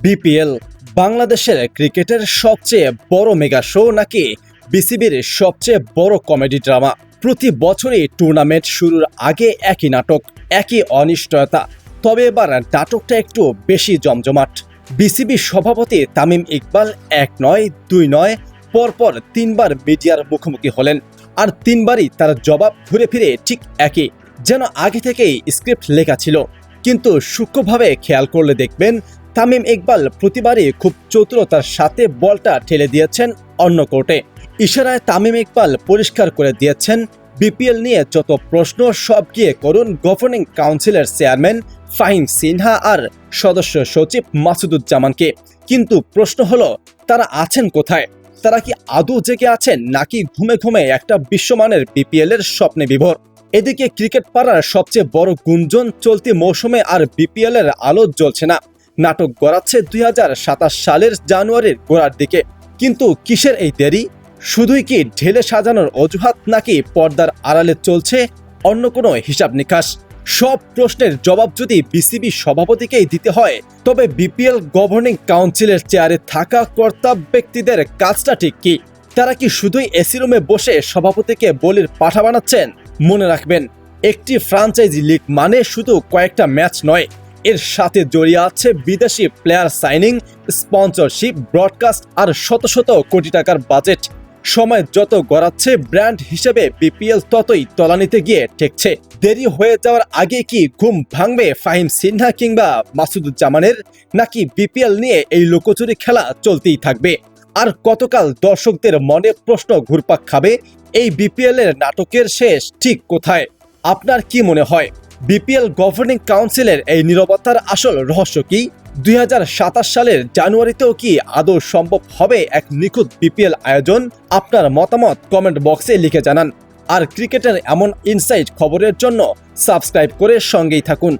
BPL বাংলাদেশের ক্রিকেটের সবচেয়ে বড় মেগা শো নাকি বিসিবির সবচেয়ে বড় কমেডি ড্রামা? প্রতি বছরই টুর্নামেন্ট শুরুর আগে একই নাটক, একই অনিশ্চয়তা। তবে এবার নাটকটা একটু বেশি জমজমাট। বিসিবি সভাপতি তামিম ইকবাল এক নয় দুই নয় পরপর তিনবার মিডিয়ার মুখোমুখি হলেন, আর তিনবারই তার জবাব ঘুরে ফিরে ঠিক একই, যেন আগে থেকেই স্ক্রিপ্ট লেখা ছিল। কিন্তু সূক্ষ্মভাবে খেয়াল করলে দেখবেন তামিম ইকবাল প্রতিবারই খুব চতুরতার সাথে বলটা ঠেলে দিয়েছেন অন্য কোর্টে। ইশারায় তামিম ইকবাল পরিষ্কার করে দিয়েছেন, বিপিএল নিয়ে যত প্রশ্ন সব গিয়ে করুন গভর্নিং কাউন্সিলের চেয়ারম্যান ফাহিম সিনহা আর সদস্য সচিব মাসুদুজ্জামানকে। কিন্তু প্রশ্ন হলো, তারা আছেন কোথায়? তারা কি আদৌ জেগে আছেন নাকি ঘুমে ঘুমে একটা বিশ্বমানের বিপিএল এর স্বপ্নে বিভোর? এদিকে ক্রিকেট পাড়ার সবচেয়ে বড় গুঞ্জন, চলতি মৌসুমে আর বিপিএল এর আলো জ্বলছে না। নাটক গড়াচ্ছে 2027 সালের জানুয়ারির গোড়ার দিকে। কিন্তু কিসের এই দেরি? শুধুই কি ঢেলে সাজানোর অজুহাত, নাকি পর্দার আড়ালে চলছে অন্য কোনো হিসাব নিকাশ? সব প্রশ্নের জবাব যদি বিসিবি সভাপতিকেই দিতে হয়, তবে বিপিএল গভর্নিং কাউন্সিলের চেয়ারে থাকা কর্তা ব্যক্তিদের কাজটা ঠিক কি? তারা কি শুধুই এসি রুমে বসে সভাপতিকে বলির পাঠা বানাচ্ছেন? মনে রাখবেন, একটি ফ্রাঞ্চাইজি লিগ মানে শুধু কয়েকটা ম্যাচ নয়, এর সাথে জড়িয়ে আছে বিদেশি প্লেয়ার সাইনিং, স্পন্সরশিপ, ব্রডকাস্ট আর শত শত কোটি টাকার বাজেট। সময় যত গড়াচ্ছে ব্র্যান্ড হিসেবে বিপিএল ততই তলানিতে গিয়ে ঠেকছে। দেরি হয়ে যাওয়ার আগে কি ঘুম ভাঙবে ফাহিম সিনহা কিংবা মাসুদুজ্জামানের, নাকি বিপিএল নিয়ে এই লুকোচুরি খেলা চলতেই থাকবে? আর কতকাল দর্শকদের মনে প্রশ্ন ঘুরপাক খাবে, এই বিপিএল এর নাটকের শেষ ঠিক কোথায়? আপনার কি মনে হয়, বিপিএল গভর্নিং কাউন্সিলের এই নীরবতার আসল রহস্য কি? 2027 সালের জানুয়ারিতেও কি আদৌ সম্ভব হবে এক নিখুঁত বিপিএল আয়োজন? আপনার মতামত কমেন্ট বক্সে লিখে জানান। আর ক্রিকেটের এমন ইনসাইট খবরের জন্য সাবস্ক্রাইব করে সঙ্গেই থাকুন।